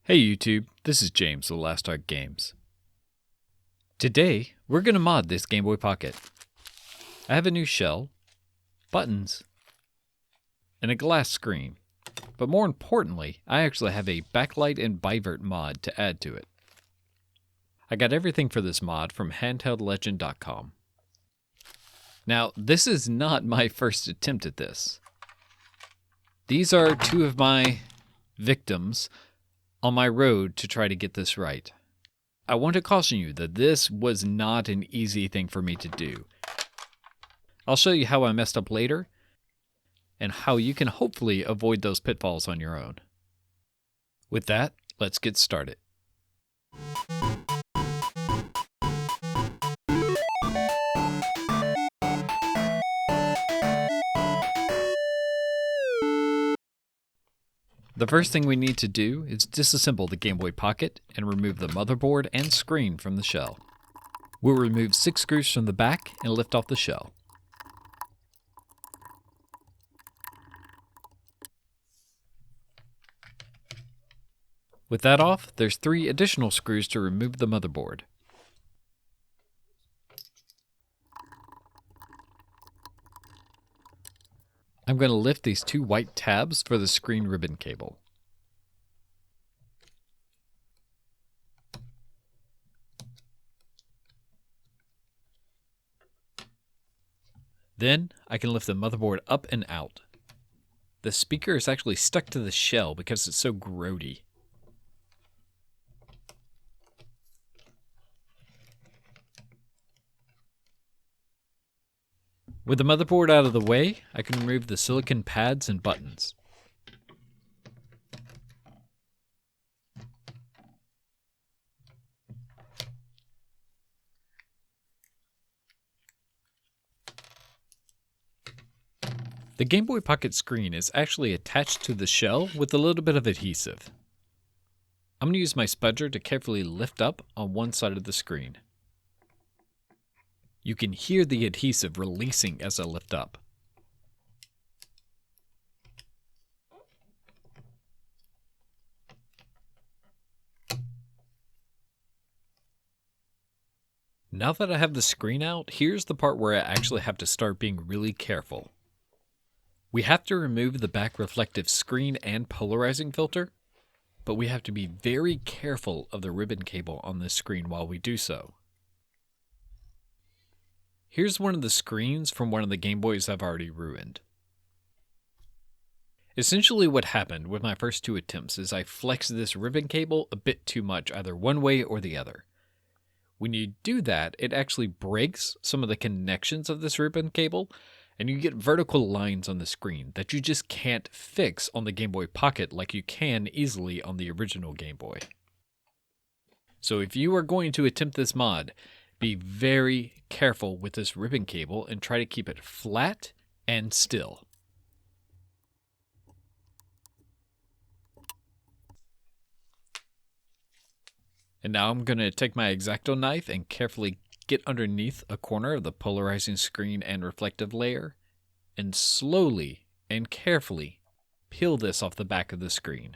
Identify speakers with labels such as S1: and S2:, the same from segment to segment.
S1: Hey YouTube, this is James of Last Arc Games. Today, we're going to mod this Game Boy Pocket. I have a new shell, buttons, and a glass screen. But more importantly, I actually have a Backlight and Bivert mod to add to it. I got everything for this mod from handheldlegend.com. Now, this is not my first attempt at this. These are two of my victims on my road to try to get this right. I want to caution you that this was not an easy thing for me to do. I'll show you how I messed up later, and how you can hopefully avoid those pitfalls on your own. With that, let's get started. The first thing we need to do is disassemble the Game Boy Pocket and remove the motherboard and screen from the shell. We'll remove 6 screws from the back and lift off the shell. With that off, there's 3 additional screws to remove the motherboard. I'm going to lift these 2 white tabs for the screen ribbon cable. Then I can lift the motherboard up and out. The speaker is actually stuck to the shell because it's so grody. With the motherboard out of the way, I can remove the silicon pads and buttons. The Game Boy Pocket screen is actually attached to the shell with a little bit of adhesive. I'm going to use my spudger to carefully lift up on one side of the screen. You can hear the adhesive releasing as I lift up. Now that I have the screen out, here's the part where I actually have to start being really careful. We have to remove the back reflective screen and polarizing filter, but we have to be very careful of the ribbon cable on this screen while we do so. Here's one of the screens from one of the Game Boys I've already ruined. Essentially what happened with my first 2 attempts is I flexed this ribbon cable a bit too much, either one way or the other. When you do that, it actually breaks some of the connections of this ribbon cable, and you get vertical lines on the screen that you just can't fix on the Game Boy Pocket like you can easily on the original Game Boy. So if you are going to attempt this mod, be very careful with this ribbon cable and try to keep it flat and still. And now I'm going to take my X-Acto knife and carefully get underneath a corner of the polarizing screen and reflective layer and slowly and carefully peel this off the back of the screen.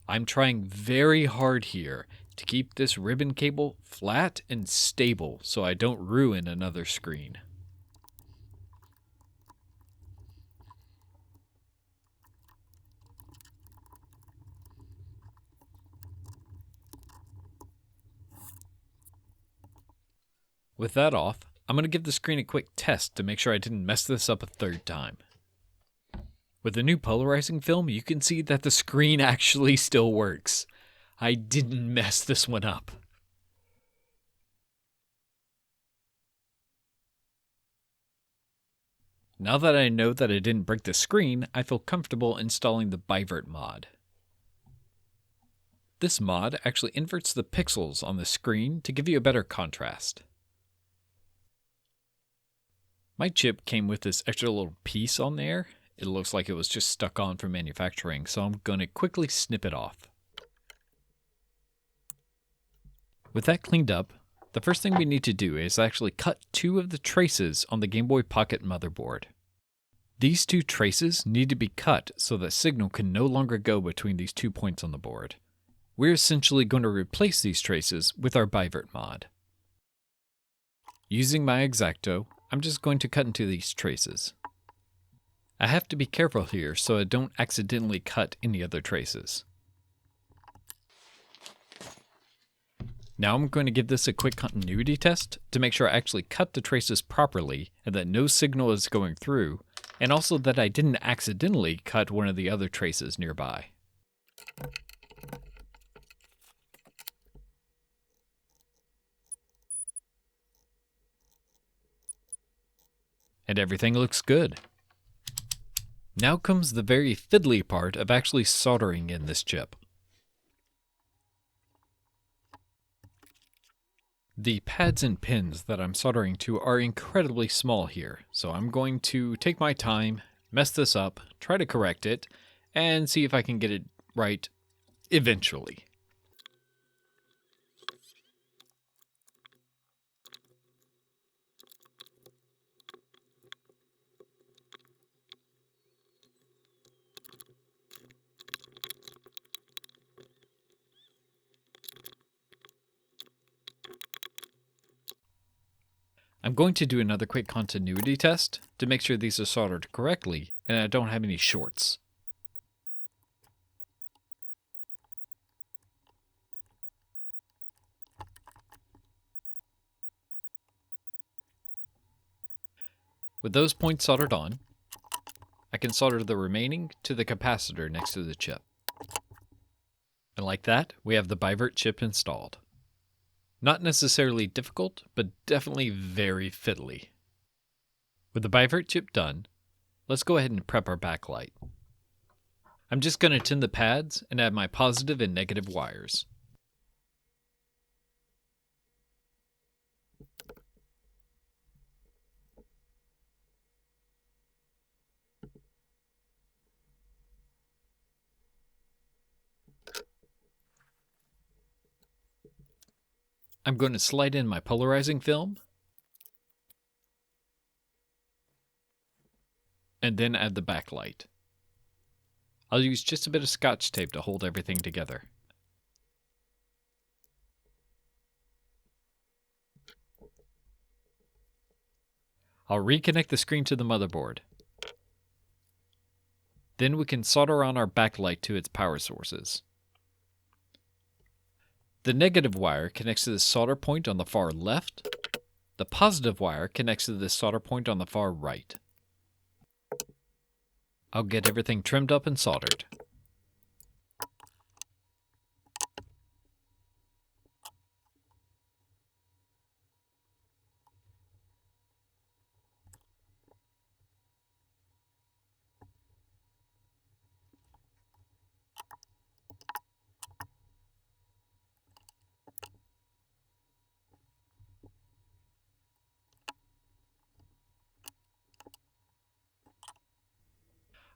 S1: I'm trying very hard here to keep this ribbon cable flat and stable so I don't ruin another screen. With that off, I'm going to give the screen a quick test to make sure I didn't mess this up a 3rd time. With the new polarizing film, you can see that the screen actually still works. I didn't mess this one up. Now that I know that I didn't break the screen, I feel comfortable installing the Bivert Mod. This mod actually inverts the pixels on the screen to give you a better contrast. My chip came with this extra little piece on there. It looks like it was just stuck on from manufacturing, so I'm going to quickly snip it off. With that cleaned up, the first thing we need to do is actually cut 2 of the traces on the Game Boy Pocket motherboard. These 2 traces need to be cut so that signal can no longer go between these 2 points on the board. We're essentially going to replace these traces with our Bivert mod. Using my X-Acto, I'm just going to cut into these traces. I have to be careful here so I don't accidentally cut any other traces. Now I'm going to give this a quick continuity test to make sure I actually cut the traces properly and that no signal is going through, and also that I didn't accidentally cut one of the other traces nearby. And everything looks good. Now comes the very fiddly part of actually soldering in this chip. The pads and pins that I'm soldering to are incredibly small here, so I'm going to take my time, mess this up, try to correct it, and see if I can get it right eventually. I'm going to do another quick continuity test to make sure these are soldered correctly and I don't have any shorts. With those points soldered on, I can solder the remaining to the capacitor next to the chip. And like that, we have the Bivert chip installed. Not necessarily difficult, but definitely very fiddly. With the Bivert chip done, let's go ahead and prep our backlight. I'm just going to tin the pads and add my positive and negative wires. I'm going to slide in my polarizing film, and then add the backlight. I'll use just a bit of Scotch tape to hold everything together. I'll reconnect the screen to the motherboard. Then we can solder on our backlight to its power sources. The negative wire connects to the solder point on the far left. The positive wire connects to the solder point on the far right. I'll get everything trimmed up and soldered.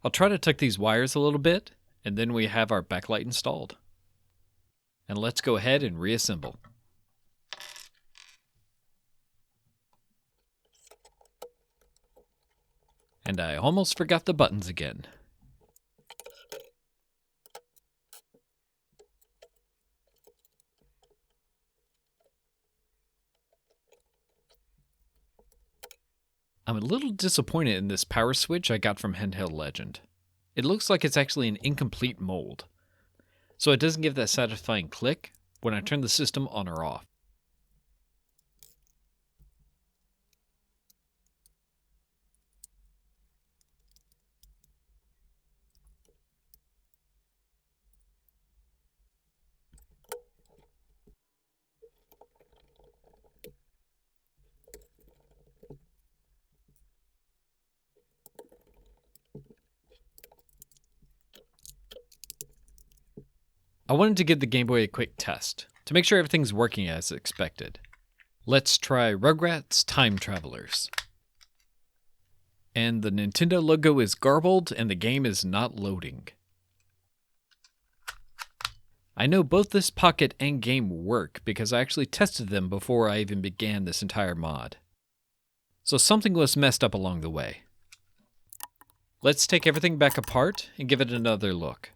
S1: I'll try to tuck these wires a little bit, and then we have our backlight installed. And let's go ahead and reassemble. And I almost forgot the buttons again. I'm a little disappointed in this power switch I got from Handheld Legend. It looks like it's actually an incomplete mold, so it doesn't give that satisfying click when I turn the system on or off. I wanted to give the Game Boy a quick test to make sure everything's working as expected. Let's try Rugrats Time Travelers. And the Nintendo logo is garbled and the game is not loading. I know both this Pocket and game work because I actually tested them before I even began this entire mod. So something was messed up along the way. Let's take everything back apart and give it another look.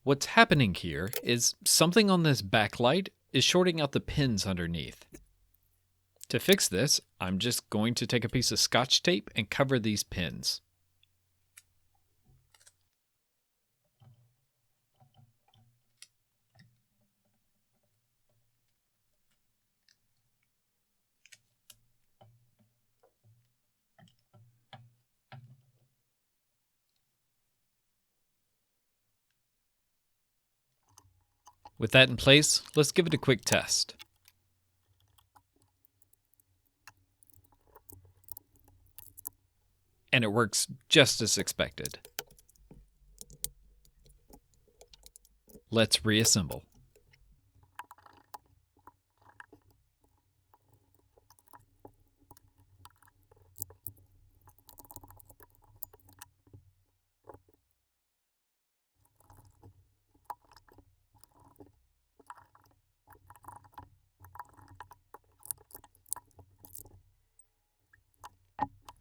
S1: What's happening here is something on this backlight is shorting out the pins underneath. To fix this, I'm just going to take a piece of Scotch tape and cover these pins. With that in place, let's give it a quick test. And it works just as expected. Let's reassemble.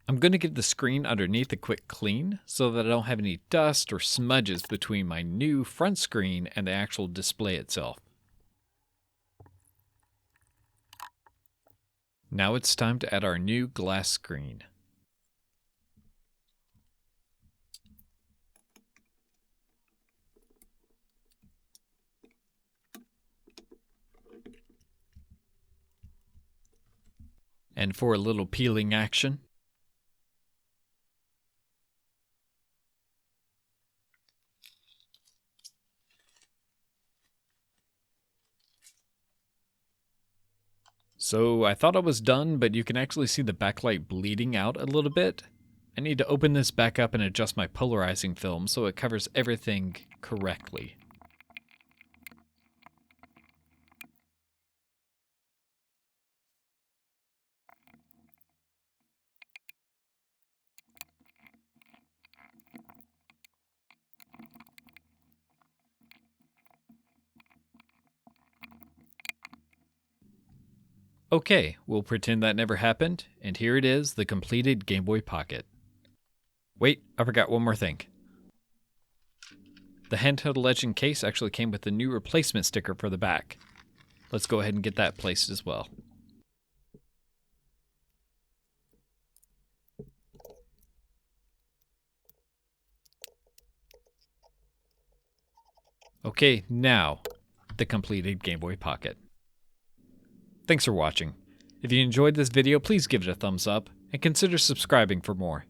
S1: I'm going to give the screen underneath a quick clean so that I don't have any dust or smudges between my new front screen and the actual display itself. Now it's time to add our new glass screen. And for a little peeling action, so I thought I was done, but you can actually see the backlight bleeding out a little bit. I need to open this back up and adjust my polarizing film so it covers everything correctly. Okay, we'll pretend that never happened, and here it is, the completed Game Boy Pocket. Wait, I forgot one more thing. The handheld legend case actually came with the new replacement sticker for the back. Let's go ahead and get that placed as well. Okay, now, the completed Game Boy Pocket. Thanks for watching. If you enjoyed this video, please give it a thumbs up, and consider subscribing for more.